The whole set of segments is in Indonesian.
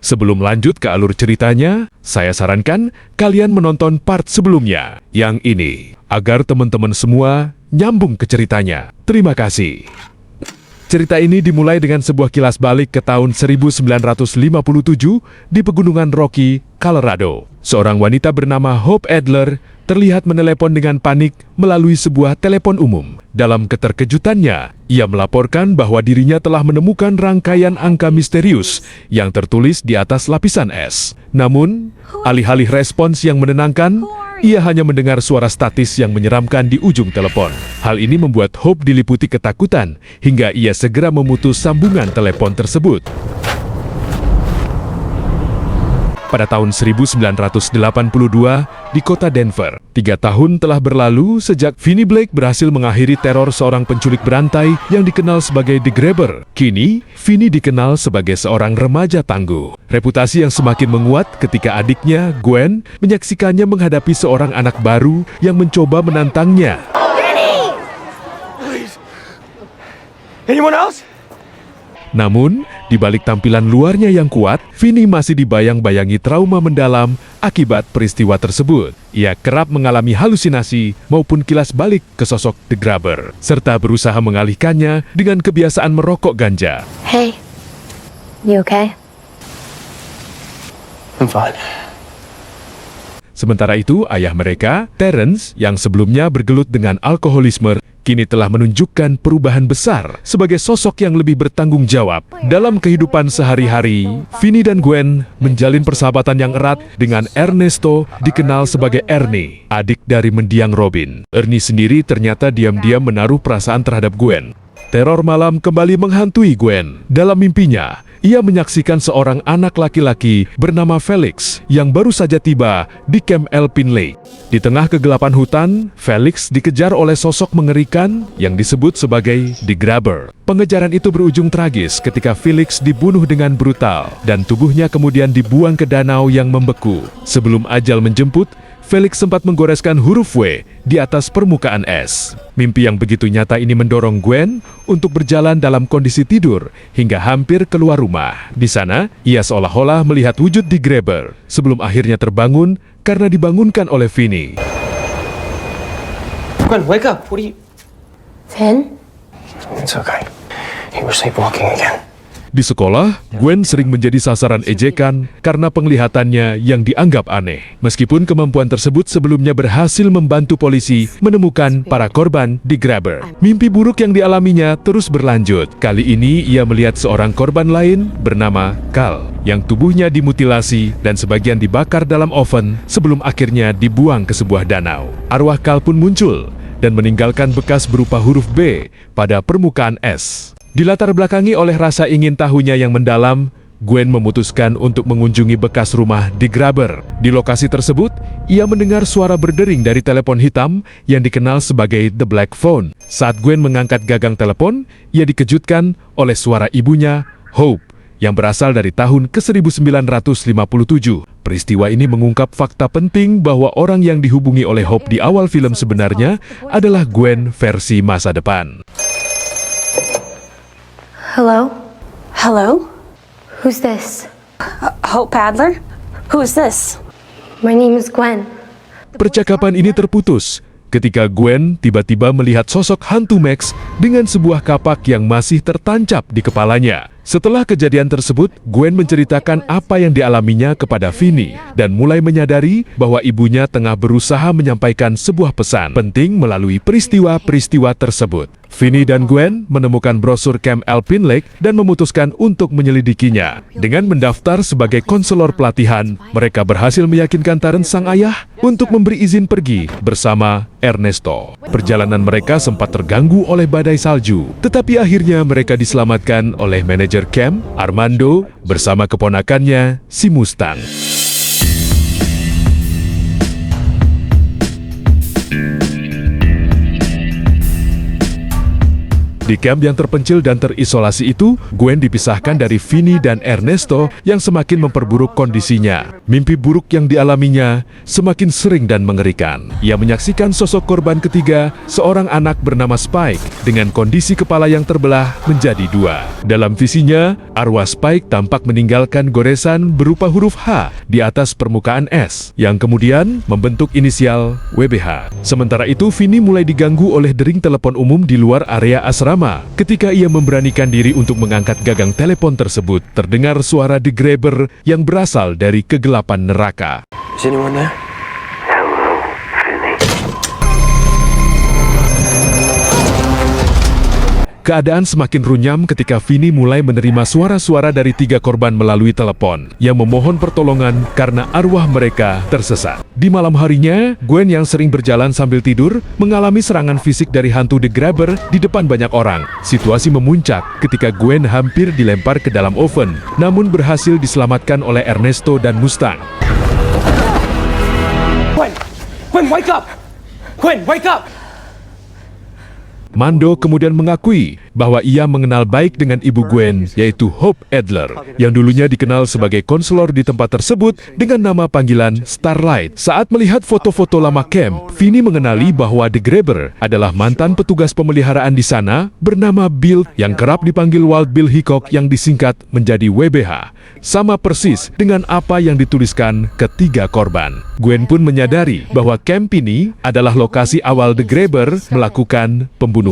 Sebelum lanjut ke alur ceritanya, saya sarankan kalian menonton part sebelumnya, yang ini, agar teman-teman semua nyambung ke ceritanya. Terima kasih. Cerita ini dimulai dengan sebuah kilas balik ke tahun 1957 di Pegunungan Rocky, Colorado. Seorang wanita bernama Hope Adler terlihat menelepon dengan panik melalui sebuah telepon umum. Dalam keterkejutannya, ia melaporkan bahwa dirinya telah menemukan rangkaian angka misterius yang tertulis di atas lapisan es. Namun, alih-alih respons yang menenangkan, ia hanya mendengar suara statis yang menyeramkan di ujung telepon. Hal ini membuat Hope diliputi ketakutan hingga ia segera memutus sambungan telepon tersebut. Pada tahun 1982, di kota Denver, 3 tahun telah berlalu sejak Vinnie Blake berhasil mengakhiri teror seorang penculik berantai yang dikenal sebagai The Grabber. Kini, Vinnie dikenal sebagai seorang remaja tangguh. Reputasi yang semakin menguat ketika adiknya, Gwen, menyaksikannya menghadapi seorang anak baru yang mencoba menantangnya. Please. Anyone else? Namun, di balik tampilan luarnya yang kuat, Vinnie masih dibayang-bayangi trauma mendalam akibat peristiwa tersebut. Ia kerap mengalami halusinasi maupun kilas balik ke sosok The Grabber, serta berusaha mengalihkannya dengan kebiasaan merokok ganja. Hey, you okay? I'm fine. Sementara itu, ayah mereka, Terrence, yang sebelumnya bergelut dengan alkoholisme, kini telah menunjukkan perubahan besar sebagai sosok yang lebih bertanggung jawab. Dalam kehidupan sehari-hari, Vinnie dan Gwen menjalin persahabatan yang erat dengan Ernesto, dikenal sebagai Ernie, adik dari mendiang Robin. Ernie sendiri ternyata diam-diam menaruh perasaan terhadap Gwen. Teror malam kembali menghantui Gwen. Dalam mimpinya, ia menyaksikan seorang anak laki-laki bernama Felix yang baru saja tiba di Camp Alpine Lake. Di tengah kegelapan hutan, Felix dikejar oleh sosok mengerikan yang disebut sebagai The Grabber. Pengejaran itu berujung tragis ketika Felix dibunuh dengan brutal dan tubuhnya kemudian dibuang ke danau yang membeku. Sebelum ajal menjemput, Felix sempat menggoreskan huruf W di atas permukaan es. Mimpi yang begitu nyata ini mendorong Gwen untuk berjalan dalam kondisi tidur hingga hampir keluar rumah. Di sana, ia seolah-olah melihat wujud The Grabber sebelum akhirnya terbangun karena dibangunkan oleh Vinnie. Gwen, wake up. What are you... Finn? It's okay. You were sleepwalking again. Di sekolah, Gwen sering menjadi sasaran ejekan karena penglihatannya yang dianggap aneh. Meskipun kemampuan tersebut sebelumnya berhasil membantu polisi menemukan para korban The Grabber. Mimpi buruk yang dialaminya terus berlanjut. Kali ini ia melihat seorang korban lain bernama Carl, yang tubuhnya dimutilasi dan sebagian dibakar dalam oven sebelum akhirnya dibuang ke sebuah danau. Arwah Carl pun muncul dan meninggalkan bekas berupa huruf B pada permukaan es. Dilatar belakangi oleh rasa ingin tahunya yang mendalam, Gwen memutuskan untuk mengunjungi bekas rumah The Grabber. Di lokasi tersebut, ia mendengar suara berdering dari telepon hitam yang dikenal sebagai The Black Phone. Saat Gwen mengangkat gagang telepon, ia dikejutkan oleh suara ibunya, Hope, yang berasal dari tahun ke-1957. Peristiwa ini mengungkap fakta penting bahwa orang yang dihubungi oleh Hope di awal film sebenarnya adalah Gwen versi masa depan. Hello? Hello? Who's this? Hope Adler? Who is this? My name is Gwen. Percakapan ini terputus ketika Gwen tiba-tiba melihat sosok hantu Max dengan sebuah kapak yang masih tertancap di kepalanya. Setelah kejadian tersebut, Gwen menceritakan apa yang dialaminya kepada Vinnie dan mulai menyadari bahwa ibunya tengah berusaha menyampaikan sebuah pesan penting melalui peristiwa-peristiwa tersebut. Vinnie dan Gwen menemukan brosur Camp Alpine Lake dan memutuskan untuk menyelidikinya. Dengan mendaftar sebagai konselor pelatihan, mereka berhasil meyakinkan Terrence sang ayah untuk memberi izin pergi bersama Ernesto. Perjalanan mereka sempat terganggu oleh badai salju, tetapi akhirnya mereka diselamatkan oleh manajer camp, Armando, bersama keponakannya, si Mustang. Di camp yang terpencil dan terisolasi itu, Gwen dipisahkan dari Vinny dan Ernesto yang semakin memperburuk kondisinya. Mimpi buruk yang dialaminya semakin sering dan mengerikan. Ia menyaksikan sosok korban ketiga, seorang anak bernama Spike, dengan kondisi kepala yang terbelah menjadi dua. Dalam visinya, arwah Spike tampak meninggalkan goresan berupa huruf H di atas permukaan es, yang kemudian membentuk inisial WBH. Sementara itu, Vinny mulai diganggu oleh dering telepon umum di luar area asrama. Ketika ia memberanikan diri untuk mengangkat gagang telepon tersebut, terdengar suara The Grabber yang berasal dari kegelapan neraka. Is anyone there? Keadaan semakin runyam ketika Vinny mulai menerima suara-suara dari 3 korban melalui telepon yang memohon pertolongan karena arwah mereka tersesat. Di malam harinya, Gwen yang sering berjalan sambil tidur mengalami serangan fisik dari hantu The Grabber di depan banyak orang. Situasi memuncak ketika Gwen hampir dilempar ke dalam oven, namun berhasil diselamatkan oleh Ernesto dan Mustang. Gwen! Gwen, wake up! Gwen, wake up! Mando kemudian mengakui bahwa ia mengenal baik dengan ibu Gwen, yaitu Hope Adler, yang dulunya dikenal sebagai konselor di tempat tersebut dengan nama panggilan Starlight. Saat melihat foto-foto lama camp, Vinny mengenali bahwa The Grabber adalah mantan petugas pemeliharaan di sana bernama Bill, yang kerap dipanggil Wild Bill Hickok yang disingkat menjadi WBH. Sama persis dengan apa yang dituliskan ketiga korban. Gwen pun menyadari bahwa camp ini adalah lokasi awal The Grabber melakukan pembunuhan.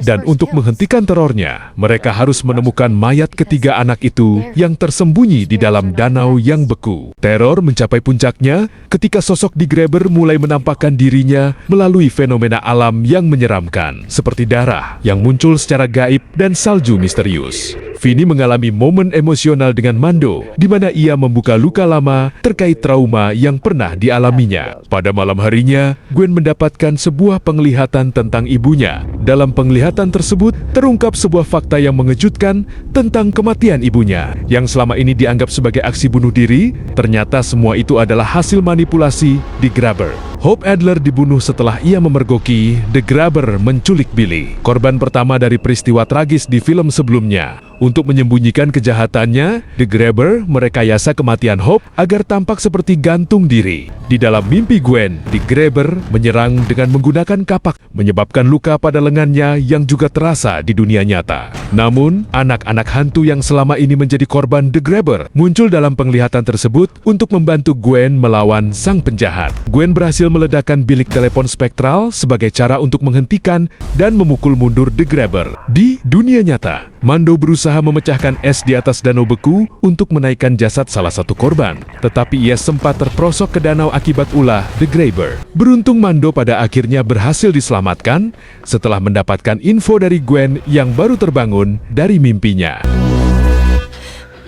Dan untuk menghentikan terornya, mereka harus menemukan mayat ketiga anak itu yang tersembunyi di dalam danau yang beku. Teror mencapai puncaknya ketika sosok The Grabber mulai menampakkan dirinya melalui fenomena alam yang menyeramkan, seperti darah yang muncul secara gaib dan salju misterius. Vinny mengalami momen emosional dengan Mando, di mana ia membuka luka lama terkait trauma yang pernah dialaminya. Pada malam harinya, Gwen mendapatkan sebuah penglihatan tentang ibunya. Dalam penglihatan tersebut, terungkap sebuah fakta yang mengejutkan tentang kematian ibunya, yang selama ini dianggap sebagai aksi bunuh diri. Ternyata semua itu adalah hasil manipulasi The Grabber. Hope Adler dibunuh setelah ia memergoki The Grabber menculik Billy, korban pertama dari peristiwa tragis di film sebelumnya. Untuk menyembunyikan kejahatannya, The Grabber merekayasa kematian Hope agar tampak seperti gantung diri. Di dalam mimpi Gwen, The Grabber menyerang dengan menggunakan kapak, menyebabkan luka pada lengannya yang juga terasa di dunia nyata. Namun, anak-anak hantu yang selama ini menjadi korban The Grabber muncul dalam penglihatan tersebut untuk membantu Gwen melawan sang penjahat. Gwen berhasil meledakkan bilik telepon spektral sebagai cara untuk menghentikan dan memukul mundur The Grabber. Di dunia nyata, Mando berusaha memecahkan es di atas danau beku untuk menaikkan jasad salah satu korban, tetapi ia sempat terperosok ke danau akibat ulah The Grabber. Beruntung Mando pada akhirnya berhasil diselamatkan setelah mendapatkan info dari Gwen yang baru terbangun dari mimpinya.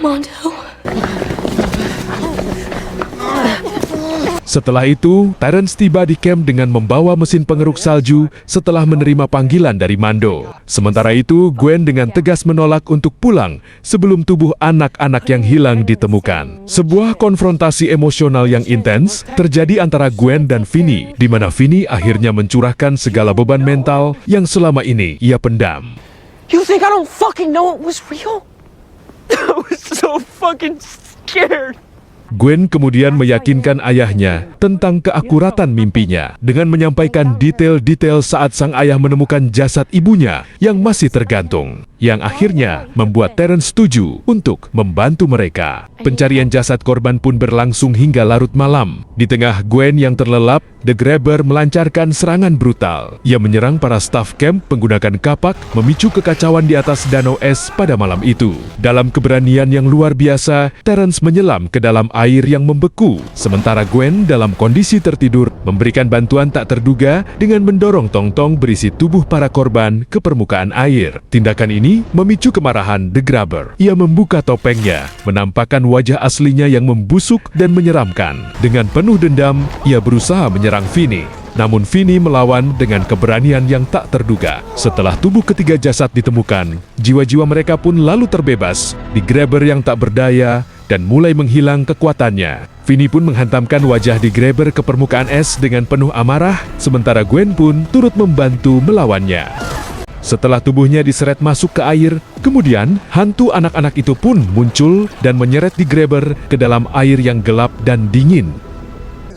Mondo. Setelah itu, Terence tiba di camp dengan membawa mesin pengeruk salju setelah menerima panggilan dari Mando. Sementara itu, Gwen dengan tegas menolak untuk pulang sebelum tubuh anak-anak yang hilang ditemukan. Sebuah konfrontasi emosional yang intens terjadi antara Gwen dan Vinny, di mana Vinny akhirnya mencurahkan segala beban mental yang selama ini ia pendam. You think I don't fucking know it was real? I was so fucking scared. Gwen kemudian meyakinkan ayahnya tentang keakuratan mimpinya dengan menyampaikan detail-detail saat sang ayah menemukan jasad ibunya yang masih tergantung, yang akhirnya membuat Terence setuju untuk membantu mereka. Pencarian jasad korban pun berlangsung hingga larut malam. Di tengah Gwen yang terlelap, The Grabber melancarkan serangan brutal. Ia menyerang para staf camp menggunakan kapak, memicu kekacauan di atas danau es pada malam itu. Dalam keberanian yang luar biasa, Terence menyelam ke dalam air yang membeku, sementara Gwen dalam kondisi tertidur memberikan bantuan tak terduga dengan mendorong tong-tong berisi tubuh para korban ke permukaan air. Tindakan ini memicu kemarahan The Grabber. Ia membuka topengnya, menampakkan wajah aslinya yang membusuk dan menyeramkan. Dengan penuh dendam, ia berusaha menyerang Vinny. Namun Vinny melawan dengan keberanian yang tak terduga. Setelah tubuh ketiga jasad ditemukan, jiwa-jiwa mereka pun lalu terbebas. The Grabber yang tak berdaya dan mulai menghilang kekuatannya. Vinny pun menghantamkan wajah The Grabber ke permukaan es dengan penuh amarah, sementara Gwen pun turut membantu melawannya. Setelah tubuhnya diseret masuk ke air, kemudian hantu anak-anak itu pun muncul dan menyeret di Grabber ke dalam air yang gelap dan dingin.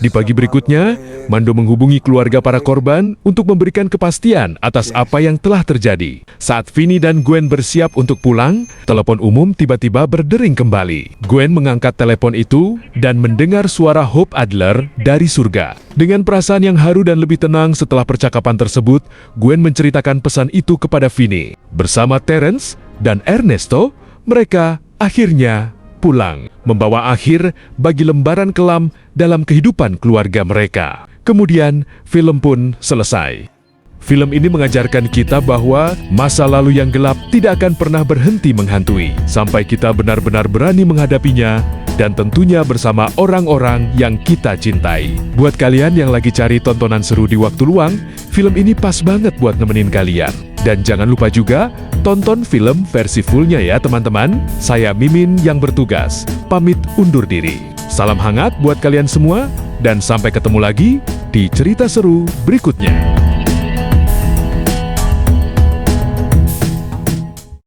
Di pagi berikutnya, Mando menghubungi keluarga para korban untuk memberikan kepastian atas apa yang telah terjadi. Saat Vinny dan Gwen bersiap untuk pulang, telepon umum tiba-tiba berdering kembali. Gwen mengangkat telepon itu dan mendengar suara Hope Adler dari surga. Dengan perasaan yang haru dan lebih tenang setelah percakapan tersebut, Gwen menceritakan pesan itu kepada Vinny. Bersama Terence dan Ernesto, mereka akhirnya pulang, membawa akhir bagi lembaran kelam dalam kehidupan keluarga mereka. Kemudian, film pun selesai. Film ini mengajarkan kita bahwa masa lalu yang gelap tidak akan pernah berhenti menghantui, sampai kita benar-benar berani menghadapinya, dan tentunya bersama orang-orang yang kita cintai. Buat kalian yang lagi cari tontonan seru di waktu luang, film ini pas banget buat nemenin kalian. Dan jangan lupa juga, tonton film versi fullnya ya teman-teman. Saya Mimin yang bertugas, pamit undur diri. Salam hangat buat kalian semua, dan sampai ketemu lagi di cerita seru berikutnya.